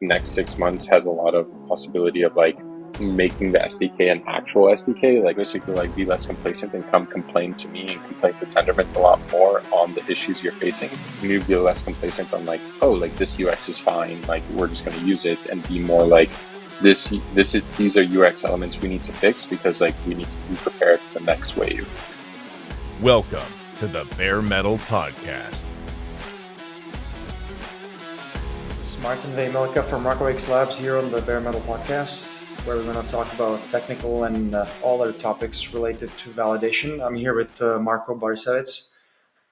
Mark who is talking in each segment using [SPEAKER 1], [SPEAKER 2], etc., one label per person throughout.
[SPEAKER 1] next 6 months has a lot of possibility of like making the SDK an actual SDK, like basically like be less complacent and come complain to me and complain to Tendermint a lot more on the issues you're facing. You be less complacent on like, oh, like this UX is fine, like we're just going to use it, and be more like these are UX elements we need to fix because like we need to be prepared for the next wave.
[SPEAKER 2] Welcome to the Bare Metal Podcast.
[SPEAKER 3] This is Martin Vemelka from Marko X Labs here on the Bare Metal Podcast, where we're going to talk about technical and all other topics related to validation. I'm here with Marko Baricevic,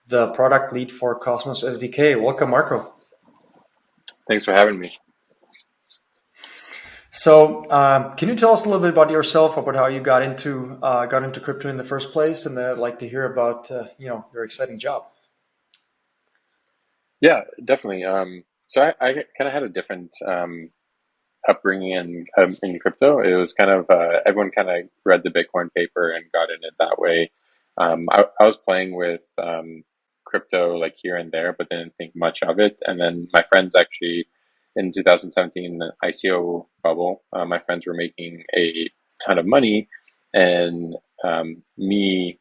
[SPEAKER 3] the product lead for Cosmos SDK. Welcome, Marko.
[SPEAKER 1] Thanks for having me.
[SPEAKER 3] So, can you tell us a little bit about yourself, about how you got into crypto in the first place, and then I'd like to hear about your exciting job.
[SPEAKER 1] Yeah, definitely. So I kind of had a different upbringing in crypto. It was kind of everyone kind of read the Bitcoin paper and got in it that way. I was playing with crypto like here and there, but didn't think much of it. And then my friends actually, in 2017 ICO bubble, my friends were making a ton of money, and me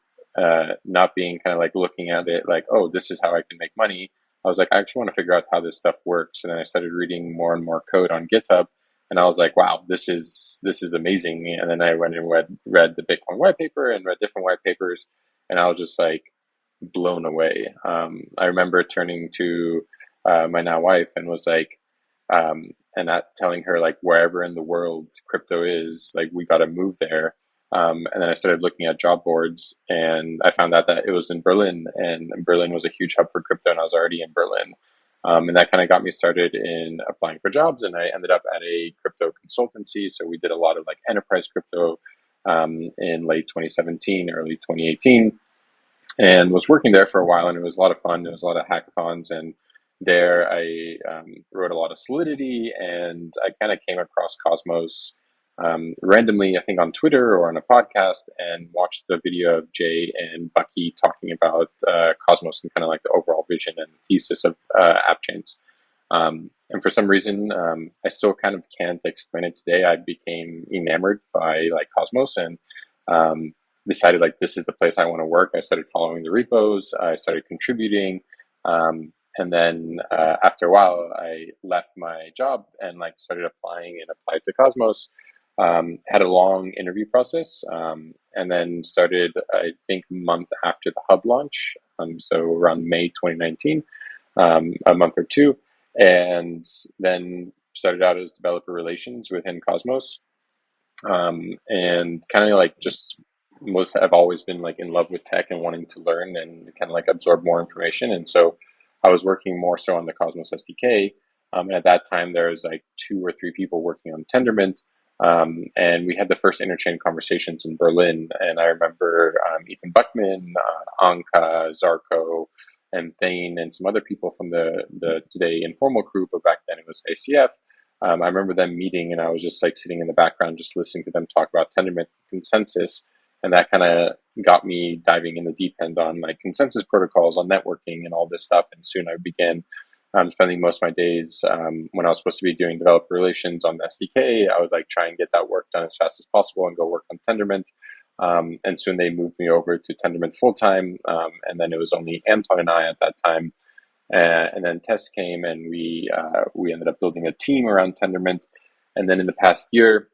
[SPEAKER 1] not being kind of like looking at it like, oh, this is how I can make money. I was like, I actually want to figure out how this stuff works. And then I started reading more and more code on GitHub, and I was like, wow, this is amazing. And then I went and read the Bitcoin white paper and read different white papers, and I was just like blown away. I remember turning to my now wife and was like, and not telling her like wherever in the world crypto is, like we got to move there. And then I started looking at job boards, and I found out that it was in Berlin, and Berlin was a huge hub for crypto, and I was already in Berlin. And that kind of got me started in applying for jobs, and I ended up at a crypto consultancy. So we did a lot of like enterprise crypto in late 2017, early 2018, and was working there for a while, and it was a lot of fun. There was a lot of hackathons, and there I wrote a lot of Solidity, and I kind of came across Cosmos randomly, I think on Twitter or on a podcast, and watched the video of Jay and Bucky talking about Cosmos and kind of like the overall vision and thesis of app chains. And for some reason, I still kind of can't explain it today. I became enamored by like Cosmos, and decided like this is the place I want to work. I started following the repos. I started contributing. And then after a while, I left my job and like started applying and applied to Cosmos. Had a long interview process, and then started, I think, a month after the hub launch. So around May 2019, a month or two, and then started out as developer relations within Cosmos. And kind of like just I've always been like in love with tech and wanting to learn and kind of like absorb more information. And so I was working more so on the Cosmos SDK. And at that time, there was like 2 or 3 people working on Tendermint. And we had the first interchain conversations in Berlin. And I remember Ethan Buckman, Anka, Zarko, and Thane, and some other people from the today informal crew, but back then it was ACF. I remember them meeting, and I was just like sitting in the background, just listening to them talk about Tendermint consensus. And that kind of got me diving in the deep end on like consensus protocols, on networking, and all this stuff. And soon I began spending most of my days when I was supposed to be doing developer relations on the SDK. I would like try and get that work done as fast as possible and go work on Tendermint. And soon they moved me over to Tendermint full time. And then it was only Anton and I at that time. And then Tess came, and we ended up building a team around Tendermint. And then in the past year,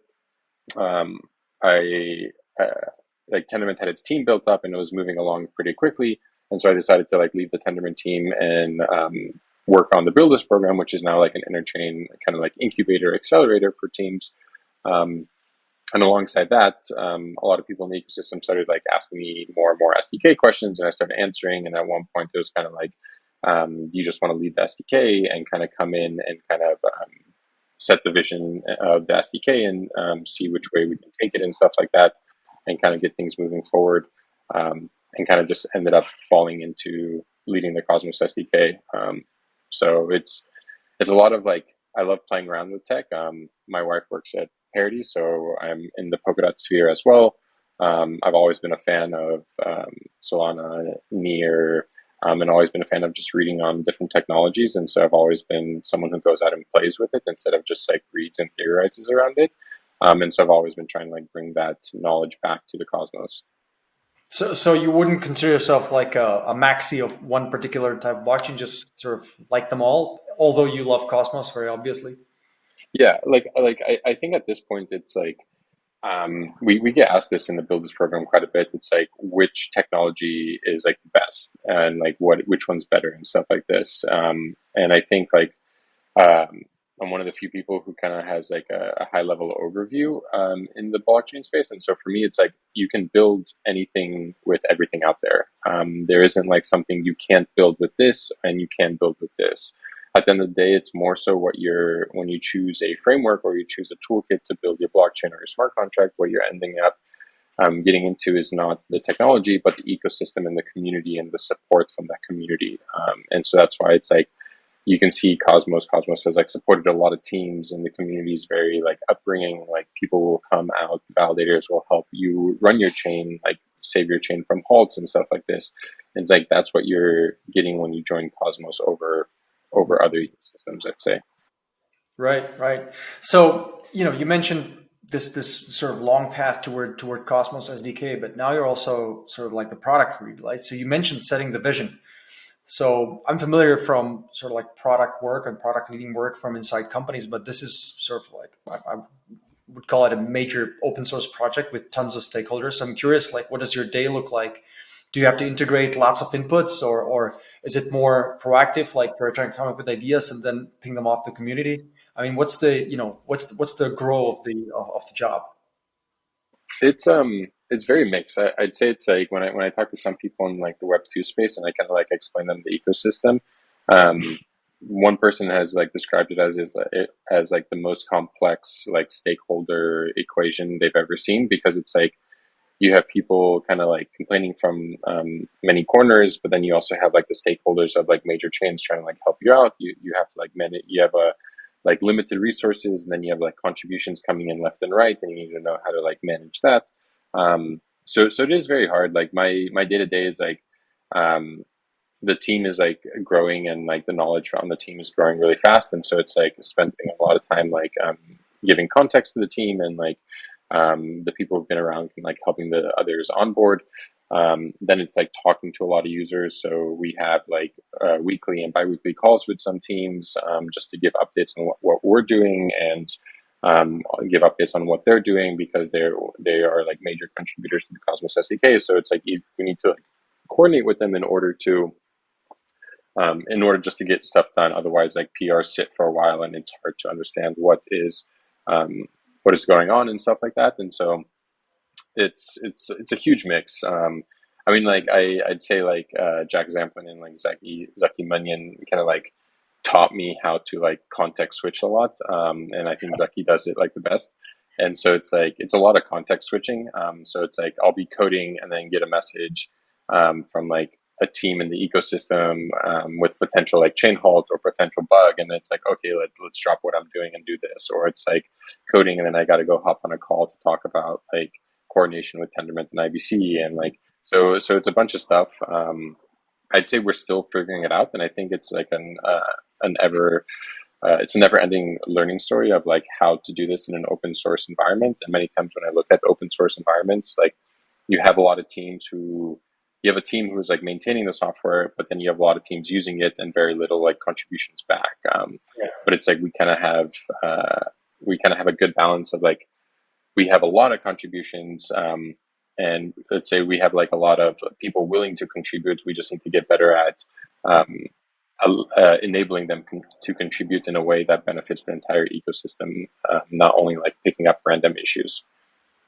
[SPEAKER 1] like Tendermint had its team built up, and it was moving along pretty quickly. And so I decided to like leave the Tendermint team and work on the Builders program, which is now like an interchain kind of like incubator accelerator for teams. And alongside that, a lot of people in the ecosystem started like asking me more and more SDK questions, and I started answering. And at one point, it was kind of like, do you just want to lead the SDK and kind of come in and kind of set the vision of the SDK and see which way we can take it and stuff like that, and kind of get things moving forward, and kind of just ended up falling into leading the Cosmos SDK. So it's a lot of like, I love playing around with tech. My wife works at Parity, so I'm in the Polkadot sphere as well. I've always been a fan of Solana, Near, and always been a fan of just reading on different technologies. And so I've always been someone who goes out and plays with it instead of just like reads and theorizes around it. And so I've always been trying to like bring that knowledge back to the Cosmos.
[SPEAKER 3] So you wouldn't consider yourself like a maxi of one particular type of blockchain, just sort of like them all, although you love Cosmos very obviously.
[SPEAKER 1] Yeah, I think at this point it's like we get asked this in the Builders program quite a bit. It's like which technology is like the best and like which one's better and stuff like this. And I think like I'm one of the few people who kind of has like a high level overview in the blockchain space. And so for me, it's like you can build anything with everything out there. There isn't like something you can't build with this and you can build with this. At the end of the day, it's more so when you choose a framework or you choose a toolkit to build your blockchain or your smart contract, what you're ending up getting into is not the technology, but the ecosystem and the community and the support from that community. And so that's why it's like, you can see Cosmos has like supported a lot of teams, and the community is very like upbringing. Like people will come out, validators will help you run your chain, like save your chain from halts and stuff like this. And it's like that's what you're getting when you join Cosmos over other ecosystems, I'd say.
[SPEAKER 3] Right. So you mentioned this sort of long path toward Cosmos SDK, but now you're also sort of like the product lead, right? So you mentioned setting the vision. So I'm familiar from sort of like product work and product leading work from inside companies, but this is sort of like I would call it a major open source project with tons of stakeholders. So I'm curious, like, what does your day look like? Do you have to integrate lots of inputs, or is it more proactive, like you're trying to come up with ideas and then ping them off the community? I mean, what's the grow of the job?
[SPEAKER 1] It's very mixed. I'd say it's like when I talk to some people in like the Web2 space and I kind of like explain them the ecosystem. One person has like described it as like the most complex like stakeholder equation they've ever seen, because it's like you have people kind of like complaining from many corners, but then you also have like the stakeholders of like major chains trying to like help you out. You have to like manage. You have a like limited resources, and then you have like contributions coming in left and right, and you need to know how to like manage that. So it is very hard. Like my day to day is like the team is like growing, and like the knowledge from the team is growing really fast, and so it's like spending a lot of time like giving context to the team, and like the people who've been around and like helping the others onboard. Then it's like talking to a lot of users. So we have like weekly and biweekly calls with some teams just to give updates on what we're doing, and give updates on what they're doing, because they are like major contributors to the Cosmos SDK. So it's like we need to like coordinate with them in order just to get stuff done. Otherwise, like PRs sit for a while, and it's hard to understand what is going on and stuff like that. And so it's a huge mix. I mean, like I'd say like Jack Zamplin and like Zaki Munyon kind of like taught me how to like context switch a lot, and I think Zaki does it like the best. And so it's like it's a lot of context switching. So it's like I'll be coding and then get a message from like a team in the ecosystem with potential like chain halt or potential bug, and it's like, okay, let's drop what I'm doing and do this. Or it's like coding, and then I got to go hop on a call to talk about like coordination with Tendermint and IBC, and like so it's a bunch of stuff. I'd say we're still figuring it out, and I think it's like it's a never-ending learning story of like how to do this in an open source environment. And many times when I look at open source environments, like you have a lot of teams you have a team who's like maintaining the software, but then you have a lot of teams using it and very little like contributions back. But it's like we kind of have a good balance of like we have a lot of contributions, and let's say we have like a lot of people willing to contribute. We just need to get better at enabling them to contribute in a way that benefits the entire ecosystem, not only like picking up random issues.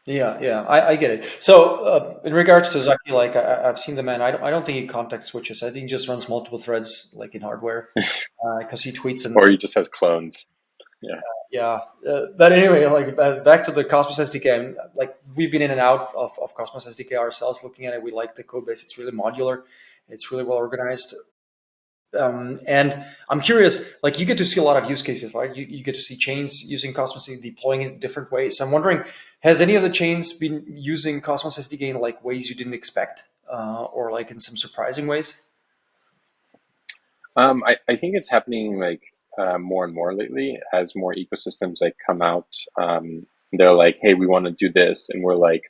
[SPEAKER 3] Yeah, I get it. So in regards to Zaki, like I've seen the man. I don't think he context switches. I think he just runs multiple threads, like in hardware, because he tweets and
[SPEAKER 1] Or he just has clones. Yeah.
[SPEAKER 3] yeah. But anyway, like back to the Cosmos SDK. I mean, like we've been in and out of Cosmos SDK ourselves, looking at it. We like the code base. It's really modular. It's really well organized. And I'm curious, like you get to see a lot of use cases, right? You get to see chains using Cosmos SDK, deploying it in different ways. So I'm wondering, has any of the chains been using Cosmos SDK in like ways you didn't expect, or like in some surprising ways?
[SPEAKER 1] I think it's happening like more and more lately as more ecosystems like come out. They're like, hey, we want to do this, and we're like,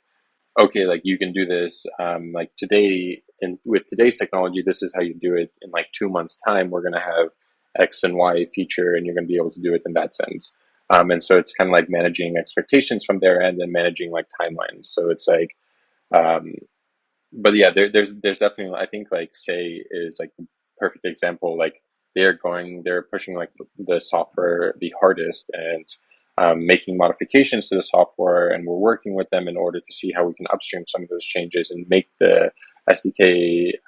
[SPEAKER 1] okay, like you can do this. Like today, and with today's technology, this is how you do it. In like 2 months' time, we're gonna have X and Y feature, and you're gonna be able to do it in that sense. And so it's kind of like managing expectations from their end and managing like timelines. So it's like, um, but yeah, there's definitely, I think like Say is like the perfect example. Like they're pushing like the software the hardest, and making modifications to the software, and we're working with them in order to see how we can upstream some of those changes and make the SDK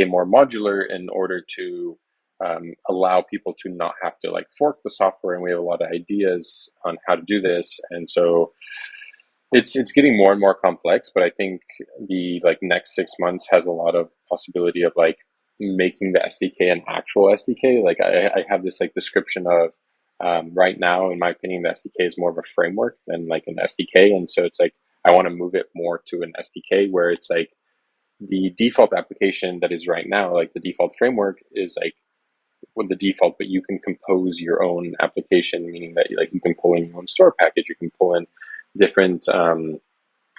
[SPEAKER 1] more modular in order to allow people to not have to like fork the software. And we have a lot of ideas on how to do this, and so it's getting more and more complex, but I think the like next 6 months has a lot of possibility of like making the SDK an actual SDK. Like I have this like description of right now, in my opinion, the SDK is more of a framework than like an SDK, and so it's like I want to move it more to an SDK where it's like the default application that is right now, like the default framework is like with the default, but you can compose your own application, meaning that like you can pull in your own store package, you can pull in different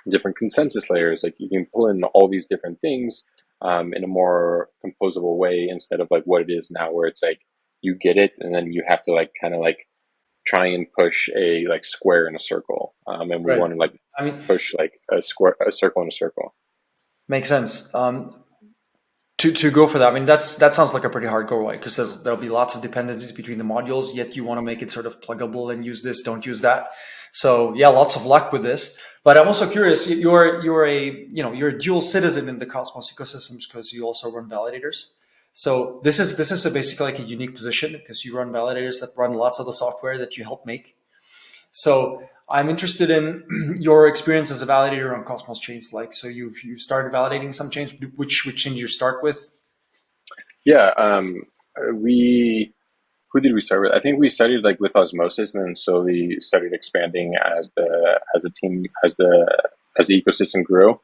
[SPEAKER 1] different consensus layers, like you can pull in all these different things in a more composable way instead of like what it is now, where it's like you get it and then you have to like kind of like try and push a like square in a circle, and we
[SPEAKER 3] Right.
[SPEAKER 1] want to like
[SPEAKER 3] I mean,
[SPEAKER 1] push like a circle in a circle.
[SPEAKER 3] makes sense. To go for that, I mean, that sounds like a pretty hard goal, right? Because there'll be lots of dependencies between the modules, yet you want to make it sort of pluggable and use this, don't use that. So yeah, lots of luck with this. But I'm also curious. You're a dual citizen in the Cosmos ecosystems because you also run validators. So this is basically like a unique position because you run validators that run lots of the software that you help make. So I'm interested in your experience as a validator on Cosmos chains. Like, so you've started validating some chains. Which chain do you start with?
[SPEAKER 1] Yeah, we who did we start with? I think we started like with osmosis, and then slowly started expanding as the team as the ecosystem grew.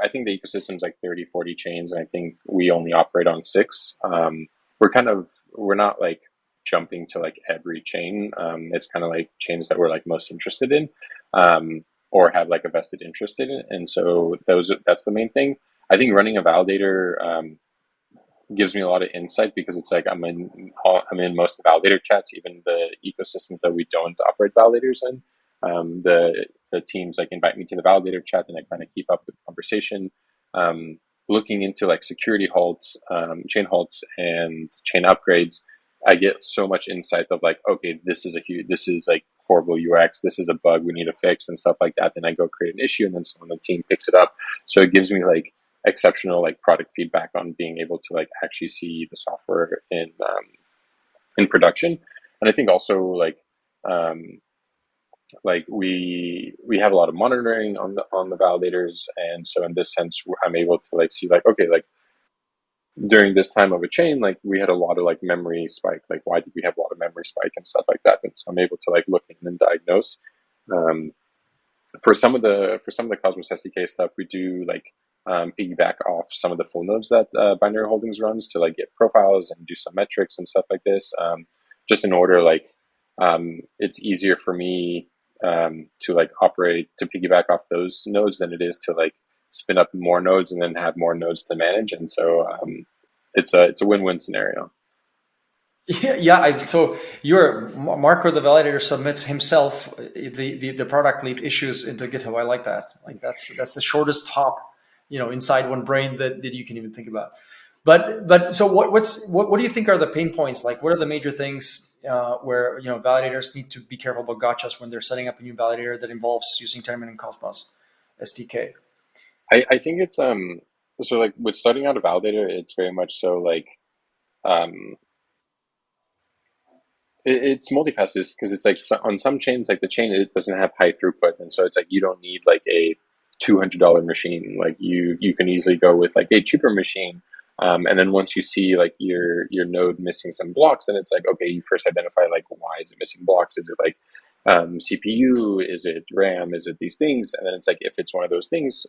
[SPEAKER 1] I think the ecosystem's like 30, 40 chains, and I think we only operate on six. We're not like jumping to like every chain. It's kind of like chains that we're like most interested in, or have like a vested interest in it. And so that's the main thing. I think running a validator gives me a lot of insight because it's like I'm in most validator chats, even the ecosystems that we don't operate validators in. The teams like invite me to the validator chat, and I kind of keep up with the conversation. Looking into like security halts, chain halts, and chain upgrades, I get so much insight of like, okay, this is like horrible UX, this is a bug we need to fix and stuff like that. Then I go create an issue, and then someone on the team picks it up. So it gives me like exceptional like product feedback on being able to like actually see the software in production. And I think also um, like we have a lot of monitoring on the validators, and so in this sense I'm able to like see like, okay, like during this time of a chain, like we had a lot of like memory spike, like why did we have a lot of memory spike and stuff like that. And so I'm able to like look in and diagnose. um, for some of the Cosmos SDK stuff, we do like piggyback off some of the full nodes that Binary Holdings runs to like get profiles and do some metrics and stuff like this. Just in order, like it's easier for me to like operate to piggyback off those nodes than it is to like spin up more nodes and then have more nodes to manage. And so it's a win-win scenario.
[SPEAKER 3] Yeah, yeah. So your Marko, the validator, submits himself the product lead issues into GitHub. I like that. Like that's the shortest hop, inside one brain that you can even think about. But so what do you think are the pain points? Like, what are the major things where validators need to be careful about gotchas when they're setting up a new validator that involves using Tendermint and Cosmos SDK?
[SPEAKER 1] I think it's so like with starting out a validator, it's very much so like um it's multifaceted because it's like on some chains, like the chain, it doesn't have high throughput, and so it's like you don't need like a $200 machine. Like you can easily go with like a cheaper machine, and then once you see like your node missing some blocks, then it's like, okay, you first identify like why is it missing blocks? Is it like CPU? Is it RAM? Is it these things? And then it's like, if it's one of those things,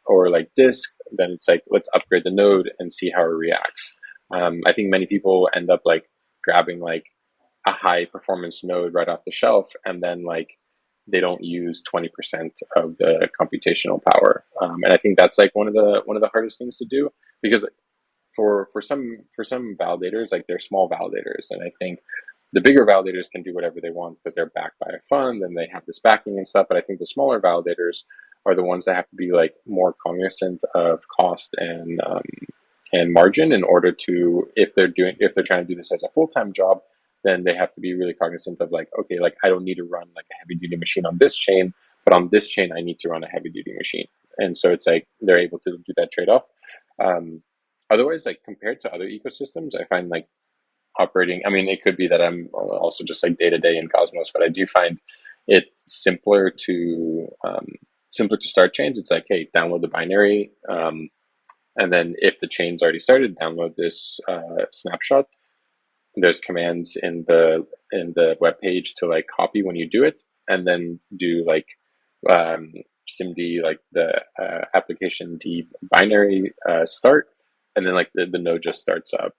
[SPEAKER 1] or like disk, then it's like, let's upgrade the node and see how it reacts. I think many people end up like grabbing like a high performance node right off the shelf, and then like they don't use 20% of the computational power. And I think that's like one of the hardest things to do, because for some validators, like they're small validators, and I think the bigger validators can do whatever they want because they're backed by a fund and they have this backing and stuff. But I think the smaller validators are the ones that have to be like more cognizant of cost and margin in order to, if they're trying to do this as a full-time job, then they have to be really cognizant of like, okay, like I don't need to run like a heavy duty machine on this chain, but on this chain I need to run a heavy duty machine. And so it's like they're able to do that trade-off. Otherwise, like compared to other ecosystems, I find like operating, I mean, it could be that I'm also just like day to day in Cosmos, but I do find it simpler to start chains. It's like, hey, download the binary, and then if the chain's already started, download this snapshot. There's commands in the web page to like copy when you do it, and then do like SIMD, like the application D binary start, and then like the node just starts up.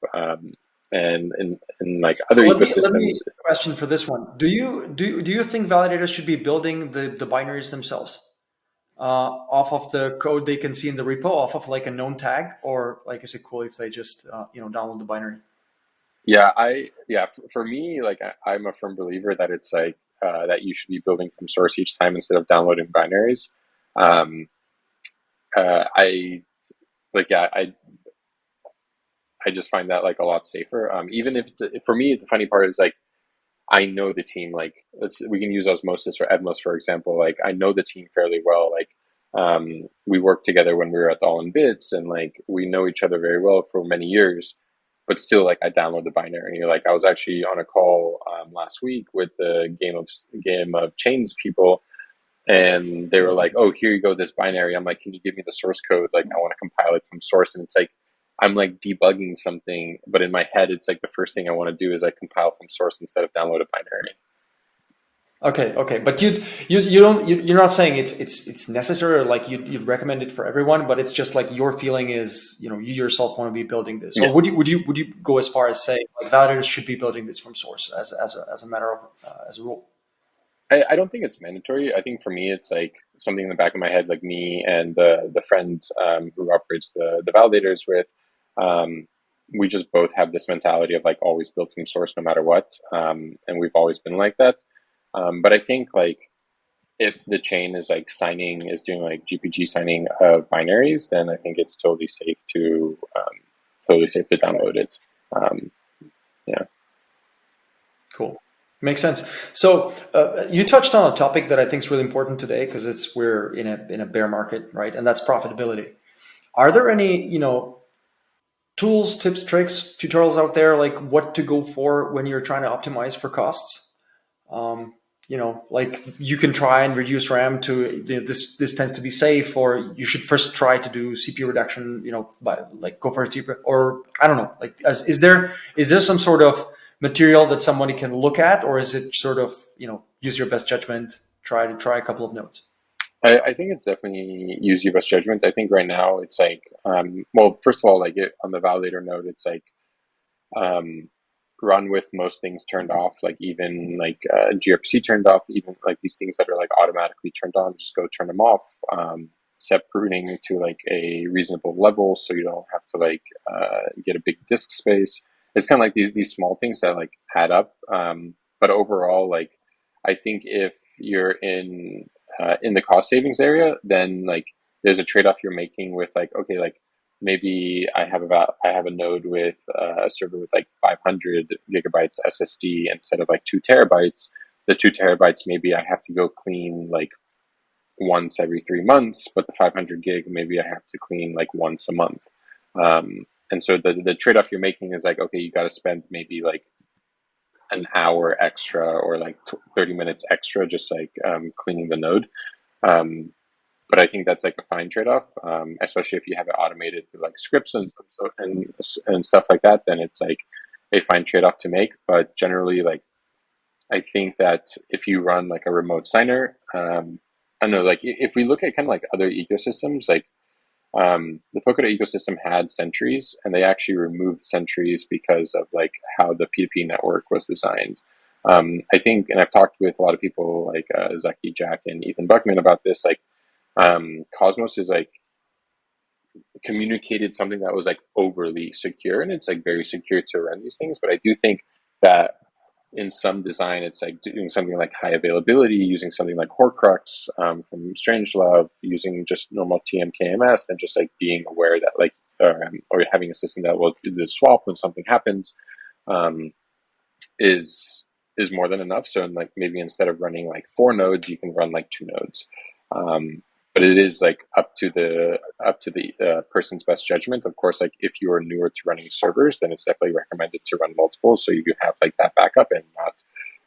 [SPEAKER 1] And in like other
[SPEAKER 3] Let me
[SPEAKER 1] ecosystems,
[SPEAKER 3] question for this one. Do you think validators should be building the binaries themselves off of the code they can see in the repo, off of like a known tag, or like is it cool if they just download the binary?
[SPEAKER 1] for me, like I'm a firm believer that it's like that you should be building from source each time instead of downloading binaries. Um, I like yeah I just find that like a lot safer. Even if for me, the funny part is like I know the team. Like we can use Osmosis or Edmos for example. Like I know the team fairly well. Like we worked together when we were at All in Bits, and like we know each other very well for many years. But still, like I download the binary. Like I was actually on a call last week with the game of Chains people, and they were like, "Oh, here you go, this binary." I'm like, "Can you give me the source code? Like, I want to compile it from source." And it's like I'm like debugging something, but in my head, it's like the first thing I want to do is like compile from source instead of download a binary.
[SPEAKER 3] Okay, but you're not saying it's necessary, or like you'd recommend it for everyone, but it's just like your feeling is you yourself want to be building this, or
[SPEAKER 1] Yeah,
[SPEAKER 3] would you go as far as saying like validators should be building this from source as a matter of as a rule?
[SPEAKER 1] I don't think it's mandatory. I think for me, it's like something in the back of my head, like me and the friend who operates the validators with. Um, we just both have this mentality of like always build from source no matter what, and we've always been like that. But I think like if the chain is like is doing like GPG signing of binaries, then I think it's totally safe to download it. Um, yeah.
[SPEAKER 3] Cool. Makes sense. So you touched on a topic that I think is really important today because we're in a bear market, right? And that's profitability. Are there any tools, tips, tricks, tutorials out there like what to go for when you're trying to optimize for costs? Like you can try and reduce RAM to this tends to be safe, or you should first try to do CPU reduction, by like go for a CPU, or I don't know, like is there some sort of material that somebody can look at, or is it sort of, use your best judgment, try a couple of nodes?
[SPEAKER 1] I think it's definitely use your best judgment. I think right now it's like, well, first of all, like on the validator node, it's like um, run with most things turned off, like even like gRPC turned off, even like these things that are like automatically turned on, just go turn them off. Set pruning to like a reasonable level so you don't have to like get a big disk space. It's kind of like these small things that like add up. But overall, like I think if you're in the cost savings area, then like there's a trade-off you're making with like, okay, like maybe I have a node with a server with like 500 gigabytes SSD instead of like 2 terabytes. The 2 terabytes, maybe I have to go clean like once every 3 months, but the 500 gig, maybe I have to clean like once a month. And so the trade-off you're making is like, okay, you got to spend maybe like an hour extra or like 30 minutes extra just like cleaning the node. But I think that's like a fine trade-off, especially if you have it automated through like scripts and stuff like that. Then it's like a fine trade-off to make. But generally, like I think that if you run like a remote signer, I don't know, like if we look at kind of like other ecosystems, like the Polkadot ecosystem had sentries, and they actually removed sentries because of like how the P2P network was designed. I think, and I've talked with a lot of people like Zaki Jack and Ethan Buckman about this. Like Cosmos is like communicated something that was like overly secure, and it's like very secure to run these things. But I do think that in some design, it's like doing something like high availability, using something like Horcrux from Strangelove, using just normal TM/KMS, and just like being aware that like or having a system that will do the swap when something happens um, is more than enough. So like maybe instead of running like 4 nodes, you can run like 2 nodes. But it is like up to the person's best judgment. Of course, like if you are newer to running servers, then it's definitely recommended to run multiple, so you have like that backup and not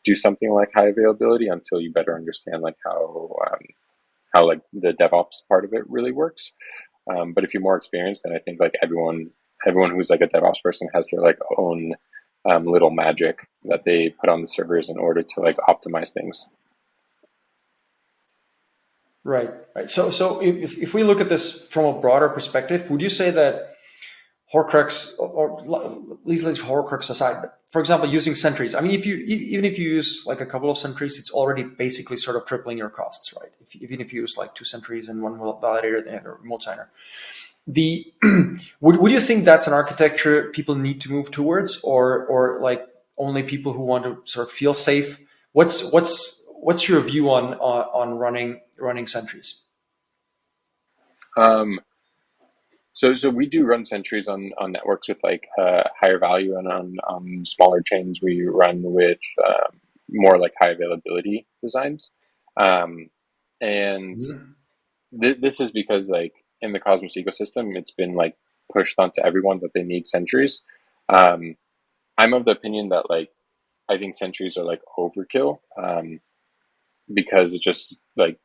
[SPEAKER 1] do something like high availability until you better understand like how like the DevOps part of it really works. But if you're more experienced, then I think like everyone who's like a DevOps person has their like own little magic that they put on the servers in order to like optimize things.
[SPEAKER 3] Right, right. So if we look at this from a broader perspective, would you say that Horcrux, or at least let's Horcrux aside, but for example, using sentries, I mean, if you even if you use like a couple of sentries, it's already basically sort of tripling your costs, right? Even if you use like 2 sentries and one validator and a remote signer, the would you think that's an architecture people need to move towards, or like only people who want to sort of feel safe? What's your view on running sentries?
[SPEAKER 1] Um, so we do run sentries on networks with like higher value, and on smaller chains we run with more like high availability designs. Um, and this is because like in the Cosmos ecosystem, it's been like pushed onto everyone that they need sentries. Um, I'm of the opinion that like I think sentries are like overkill because it just like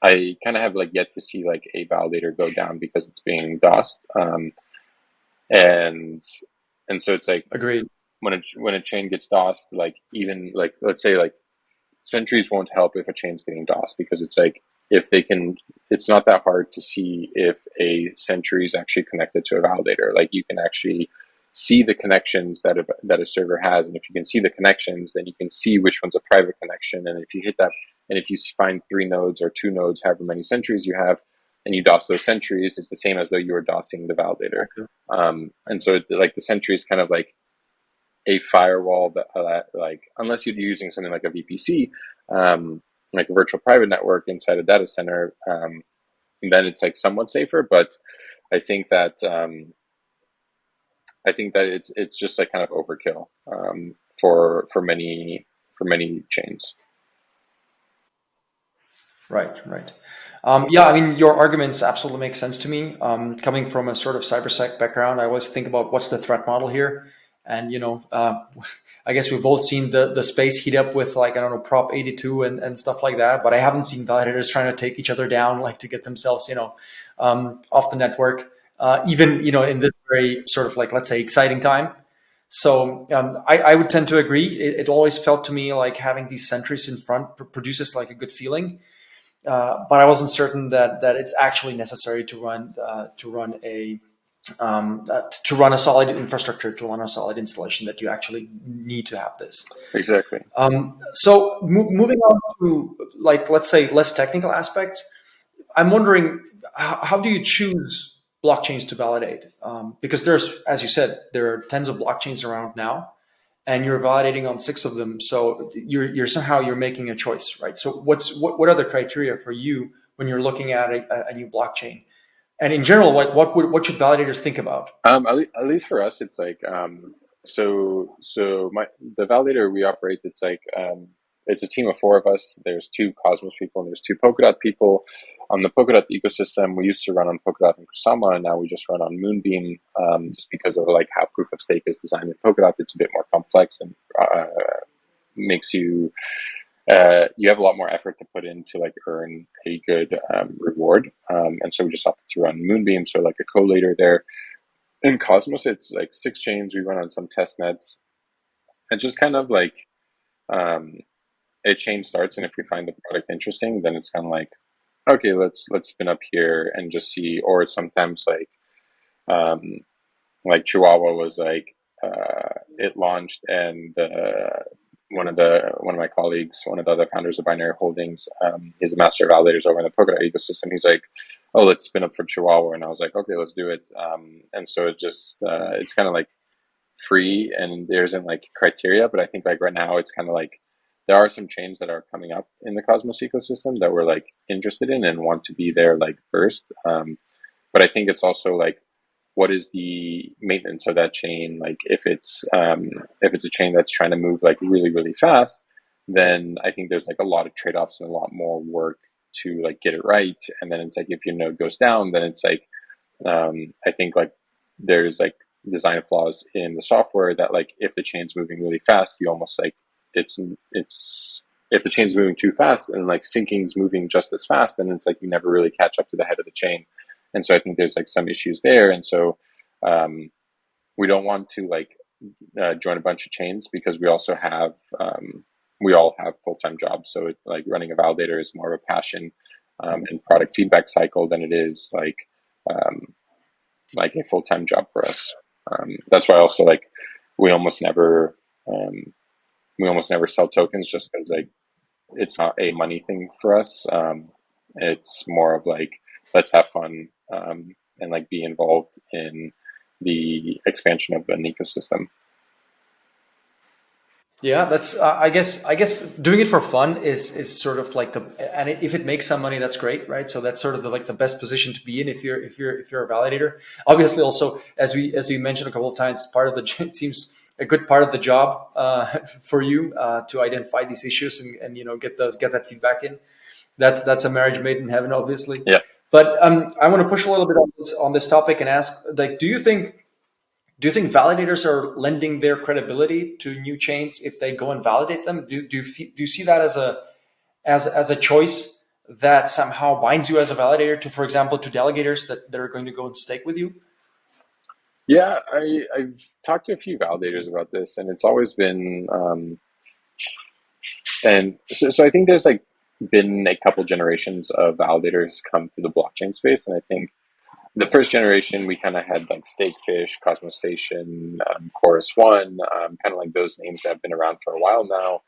[SPEAKER 1] I kind of have like yet to see like a validator go down because it's being DOSed, and so it's like
[SPEAKER 3] Agreed.
[SPEAKER 1] when a chain gets DOSed, like even like let's say like sentries won't help if a chain's getting DOSed, because it's like if they can, it's not that hard to see if a sentry is actually connected to a validator. Like you can actually see the connections that a server has, and if you can see the connections, then you can see which one's a private connection. And if you hit that, and if you find 3 nodes or 2 nodes, however many sentries you have, and you DOS those sentries, it's the same as though you were DOSing the validator. And so like the sentry is kind of like a firewall that like, unless you're using something like a VPC, like a virtual private network inside a data center, then it's like somewhat safer. But I think that it's just like kind of overkill for many chains.
[SPEAKER 3] Right, right. Yeah, I mean, your arguments absolutely make sense to me. Coming from a sort of cybersec background, I always think about what's the threat model here. And, I guess we've both seen the space heat up with like, I don't know, Prop 82 and stuff like that. But I haven't seen validators trying to take each other down, like to get themselves, off the network, even, in this very sort of like, let's say, exciting time. So I would tend to agree. It always felt to me like having these sentries in front produces like a good feeling. But I wasn't certain that it's actually necessary to run a solid infrastructure, to run a solid installation, that you actually need to have this.
[SPEAKER 1] Exactly.
[SPEAKER 3] So moving on to like, let's say, less technical aspects, I'm wondering how do you choose blockchains to validate? Because there's, as you said, there are tens of blockchains around now, and you're validating on 6 of them. So you're somehow making a choice, right? So what are the criteria for you when you're looking at a new blockchain? And in general, what should validators think about?
[SPEAKER 1] At least for us, it's like so the validator we operate. It's like it's a team of 4 of us. There's 2 Cosmos people and there's 2 Polkadot people. On the Polkadot ecosystem, we used to run on Polkadot and Kusama, and now we just run on Moonbeam, just because of like how proof of stake is designed in Polkadot. It's a bit more complex and makes you you have a lot more effort to put in to like earn a good reward. And so we just opted to run Moonbeam, so like a collator there. In Cosmos, it's like 6 chains. We run on some test nets, and just kind of like a chain starts, and if we find the product interesting, then it's kind of like, okay, let's spin up here and just see. Or sometimes um, like Chihuahua was like, it launched, and one of my colleagues, one of the other founders of Binary Holdings, he's a master of validators over in the Polkadot ecosystem. He's like, oh, let's spin up for Chihuahua, and I was like, okay, let's do it. And so it just it's kind of like free, and there isn't like criteria, but I think like right now it's kind of like there are some chains that are coming up in the Cosmos ecosystem that we're like interested in and want to be there like first. But I think it's also like, what is the maintenance of that chain? Like if it's a chain that's trying to move like really, really fast, then I think there's like a lot of trade-offs and a lot more work to like get it right. And then it's like, if your node goes down, then it's like, I think like there's like design flaws in the software that like, if the chain's moving really fast, you almost like, it's if the chain's moving too fast and like syncing's moving just as fast, then it's like you never really catch up to the head of the chain. And so I think there's like some issues there. And so we don't want to like join a bunch of chains, because we also have we all have full-time jobs. So it, like running a validator is more of a passion and product feedback cycle than it is like a full-time job for us. That's why also like we almost never sell tokens, just because like it's not a money thing for us. It's more of like, let's have fun and like be involved in the expansion of an ecosystem.
[SPEAKER 3] Yeah, that's I guess doing it for fun is sort of like and if it makes some money, that's great, right? So that's sort of like the best position to be in if you're a validator. Obviously, also as we mentioned a couple of times, part of the it seems a good part of the job for you to identify these issues and get that feedback in. That's a marriage made in heaven, obviously.
[SPEAKER 1] Yeah.
[SPEAKER 3] But I want to push a little bit on this topic and ask, like, do you think validators are lending their credibility to new chains if they go and validate them? Do you see that as a choice that somehow binds you as a validator to, for example, to delegators that are going to go and stake with you?
[SPEAKER 1] Yeah, I've talked to a few validators about this, and it's always been, and so I think there's like been a couple generations of validators come through the blockchain space, and I think the first generation we kind of had like Stakefish, Cosmos Station, Chorus One, kind of like those names that have been around for a while now.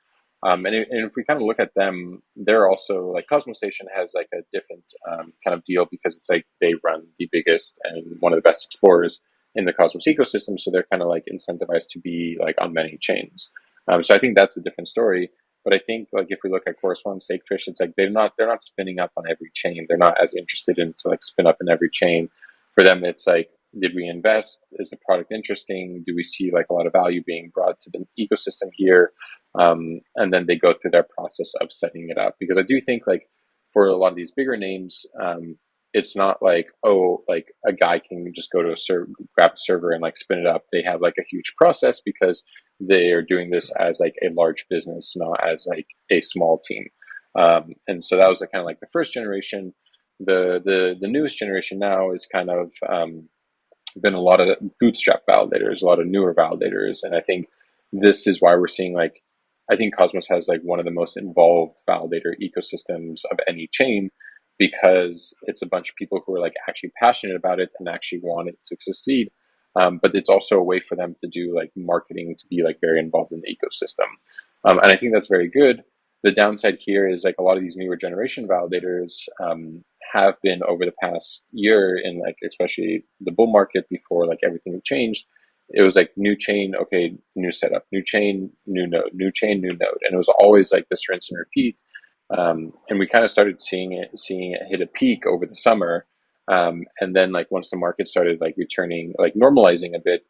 [SPEAKER 1] And if we kind of look at them, they're also like Cosmos Station has like a different kind of deal, because it's like they run the biggest and one of the best explorers in the Cosmos ecosystem, so they're kind of like incentivized to be like on many chains. So I think that's a different story. But I think like if we look at Chorus One, Stakefish, it's like they're not spinning up on every chain. They're not as interested in to like spin up in every chain. For them, it's like, did we invest? Is the product interesting? Do we see like a lot of value being brought to the ecosystem here? And then they go through their process of setting it up. Because I do think like for a lot of these bigger names, it's not like, oh, like a guy can just go to a server, grab a server and like spin it up. They have like a huge process, because they are doing this as like a large business, not as like a small team. And so that was kind of like the first generation. The newest generation now is kind of been a lot of bootstrap validators, a lot of newer validators, and I think this is why we're seeing like, I think Cosmos has like one of the most involved validator ecosystems of any chain, because it's a bunch of people who are like actually passionate about it and actually want it to succeed. But it's also a way for them to do like marketing, to be like very involved in the ecosystem. And I think that's very good. The downside here is like a lot of these newer generation validators have been over the past year, in like especially the bull market before like everything changed. It was like new chain, okay, new setup, new chain, new node, new chain, new node, and it was always like this rinse and repeat. And we kind of started seeing it hit a peak over the summer, and then like once the market started like returning, like normalizing a bit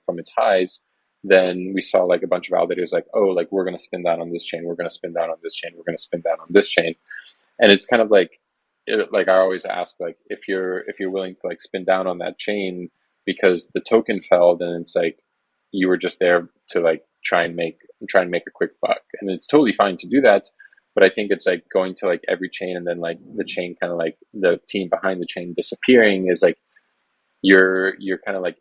[SPEAKER 1] from its highs, then we saw like a bunch of validators like, oh, like we're going to spin down on this chain, we're going to spin down on this chain, we're going to spin down on this chain, and it's kind of like, like I always ask, like if you're willing to like spin down on that chain because the token fell, then it's like you were just there to like try and make a quick buck, and it's totally fine to do that. But I think it's like going to like every chain and then like the chain kind of like the team behind the chain disappearing is like you're kind of like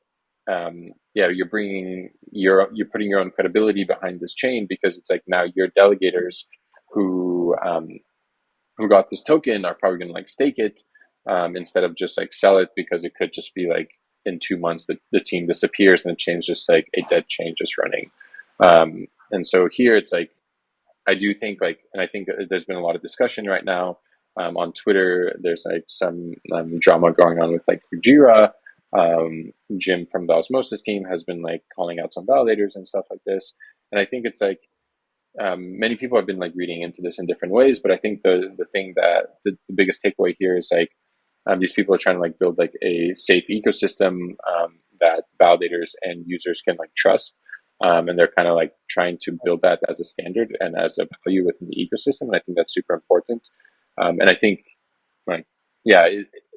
[SPEAKER 1] you're putting your own credibility behind this chain, because it's like now your delegators who got this token are probably going to like stake it, instead of just like sell it, because it could just be like in 2 months the team disappears and the chain's just like a dead chain just running. And so here it's like, I do think like, and I think there's been a lot of discussion right now on Twitter. There's like some drama going on with like Jira. Jim from the Osmosis team has been like calling out some validators and stuff like this. And I think it's like, many people have been like reading into this in different ways, but I think the thing that the biggest takeaway here is like, these people are trying to like build like a safe ecosystem that validators and users can like trust. And they're kind of like trying to build that as a standard and as a value within the ecosystem. And I think that's super important. And I think, like, yeah,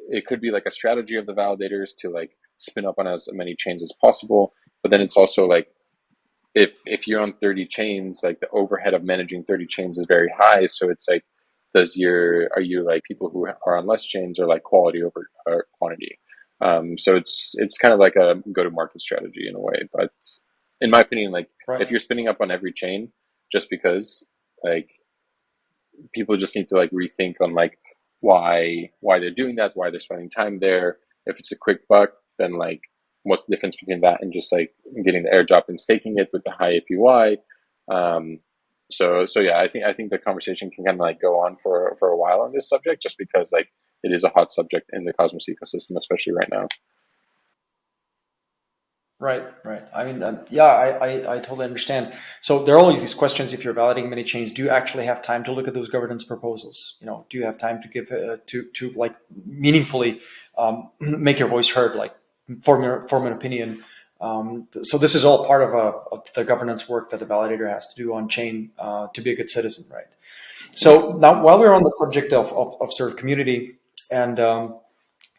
[SPEAKER 1] it could be like a strategy of the validators to like spin up on as many chains as possible. But then it's also like, if you're on 30 chains, like the overhead of managing 30 chains is very high. So it's like, are you like people who are on less chains, or like quality over quantity? So it's kind of like a go-to-market strategy in a way. But in my opinion, like
[SPEAKER 3] Right.
[SPEAKER 1] if you're spinning up on every chain just because, like, people just need to like rethink on like why they're doing that, why they're spending time there. If it's a quick buck, then like what's the difference between that and just like getting the airdrop and staking it with the high APY? So yeah, I think the conversation can kind of like go on for a while on this subject, just because like it is a hot subject in the Cosmos ecosystem, especially right now.
[SPEAKER 3] Right, right. I mean, yeah, I totally understand. So there are always these questions. If you're validating many chains, do you actually have time to look at those governance proposals? You know, do you have time to give to like meaningfully make your voice heard, like form an opinion? So this is all part of the governance work that the validator has to do on chain to be a good citizen, right? So now, while we're on the subject of sort of community and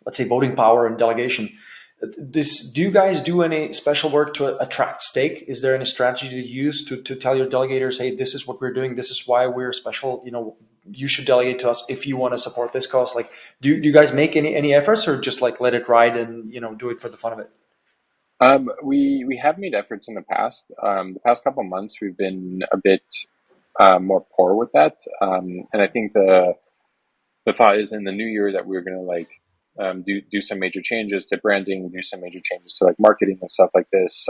[SPEAKER 3] let's say voting power and delegation, do you guys do any special work to attract stake? Is there any strategy to use to tell your delegators, hey, this is what we're doing, this is why we're special, you know, you should delegate to us if you want to support this cause? Like, do you guys make any efforts, or just like let it ride and, you know, do it for the fun of it?
[SPEAKER 1] We have made efforts in the past. The past couple of months, we've been a bit more poor with that, and I think the thought is in the new year that we're going to like do some major changes to branding, do some major changes to like marketing and stuff like this.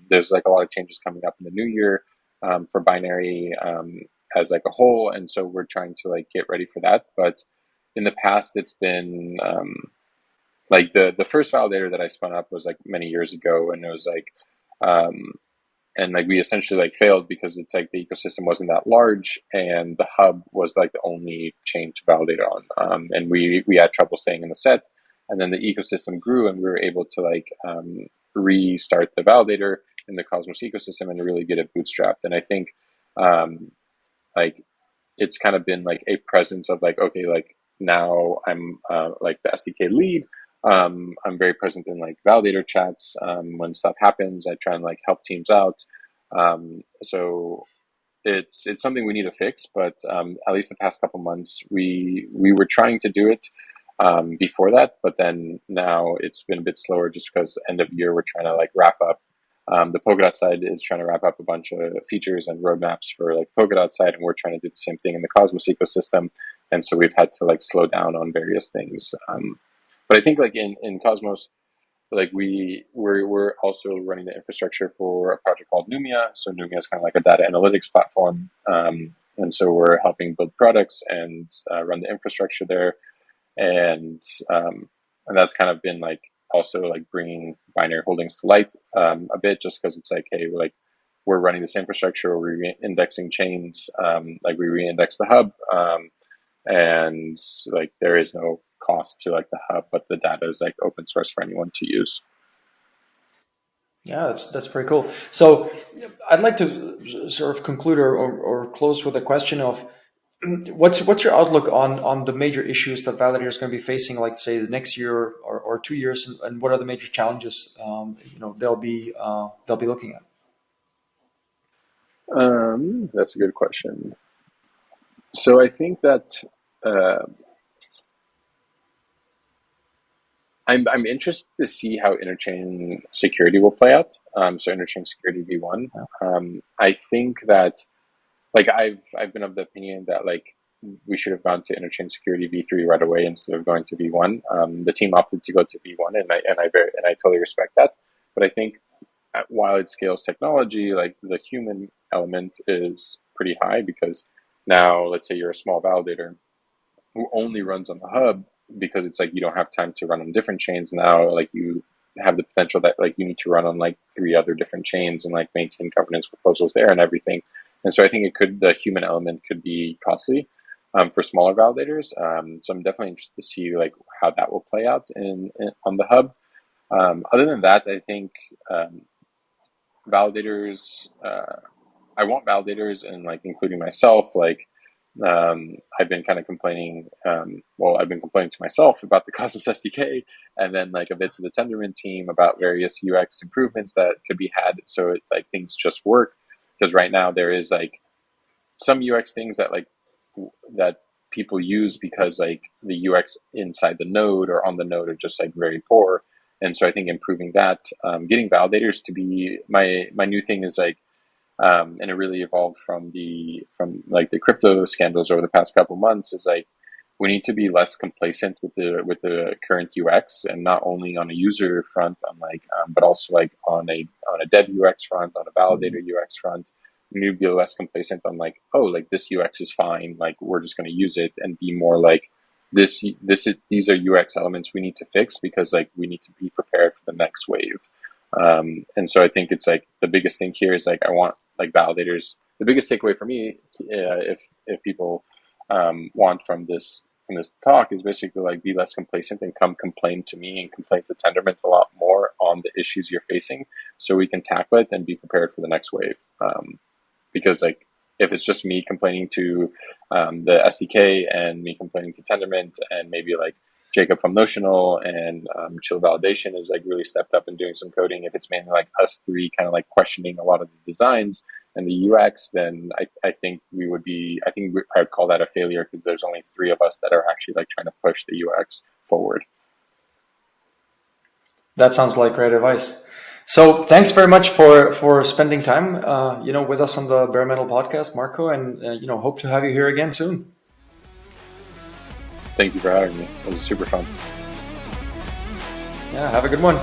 [SPEAKER 1] There's like a lot of changes coming up in the new year for binary as like a whole, and so we're trying to like get ready for that. But in the past, it's been like the first validator that I spun up was like many years ago, and it was like um, and like we essentially like failed because it's like the ecosystem wasn't that large, and the hub was like the only chain to validate on, and we had trouble staying in the set. And then the ecosystem grew, and we were able to like restart the validator in the Cosmos ecosystem and really get it bootstrapped. And I think um, like it's kind of been like a presence of like, okay, like now I'm like the SDK lead. I'm very present in like validator chats. When stuff happens, I try and like help teams out. So it's something we need to fix, but at least the past couple months, we were trying to do it before that, but then now it's been a bit slower just because end of year we're trying to like wrap up. The Polkadot side is trying to wrap up a bunch of features and roadmaps for like Polkadot side, and we're trying to do the same thing in the Cosmos ecosystem. And so we've had to like slow down on various things. But I think like in Cosmos, like we're also running the infrastructure for a project called Numia. So Numia is kind of like a data analytics platform, and so we're helping build products and run the infrastructure there, and that's kind of been like also like bringing binary holdings to light a bit, just because it's like, hey, we're running this infrastructure, we're re-indexing chains, like we re-index the hub, and like there is no cost to like the hub, but the data is like open source for anyone to use.
[SPEAKER 3] Yeah, that's pretty cool. So I'd like to sort of conclude or close with a question of what's your outlook on the major issues that validators are going to be facing, like say the next year or 2 years, and what are the major challenges you know they'll be looking at?
[SPEAKER 1] That's a good question. So I think that uh, I'm interested to see how interchain security will play out. So interchain security V1. I think that like I've been of the opinion that like we should have gone to interchain security V3 right away instead of going to V1. The team opted to go to V1, and I totally respect that. But I think while it scales technology, like the human element is pretty high because now let's say you're a small validator who only runs on the hub because it's like you don't have time to run on different chains now. Like you have the potential that like you need to run on like 3 other different chains and like maintain governance proposals there and everything. And so I think the human element could be costly for smaller validators. So I'm definitely interested to see like how that will play out on the hub. Other than that, I think validators. I want validators and like including myself, like I've been kind of complaining. I've been complaining to myself about the Cosmos SDK, and then like a bit to the Tendermint team about various UX improvements that could be had, so like things just work. Because right now there is like some UX things that like that people use because like the UX inside the node or on the node are just like very poor, and so I think improving that, getting validators to be my new thing is like. And it really evolved from like the crypto scandals over the past couple months. Is like we need to be less complacent with the current UX, and not only on a user front, but also like on a dev UX front, on a validator UX front. We need to be less complacent on like, oh, like this UX is fine, like we're just going to use it, and be more like these are UX elements we need to fix because like we need to be prepared for the next wave. And so I think it's like the biggest thing here is like I want like validators. The biggest takeaway for me, if people want from this talk, is basically like be less complacent and come complain to me and complain to Tendermint a lot more on the issues you're facing, so we can tackle it and be prepared for the next wave. Because like if it's just me complaining to the SDK and me complaining to Tendermint and maybe like Jacob from Notional and Chill Validation is like really stepped up and doing some coding. If it's mainly like us 3 kind of like questioning a lot of the designs and the UX, then I think I'd call that a failure because there's only 3 of us that are actually like trying to push the UX forward.
[SPEAKER 3] That sounds like great advice. So thanks very much for spending time, with us on the Bare Metal podcast, Marko, and hope to have you here again soon.
[SPEAKER 1] Thank you for having me. It was super fun.
[SPEAKER 3] Yeah, have a good one.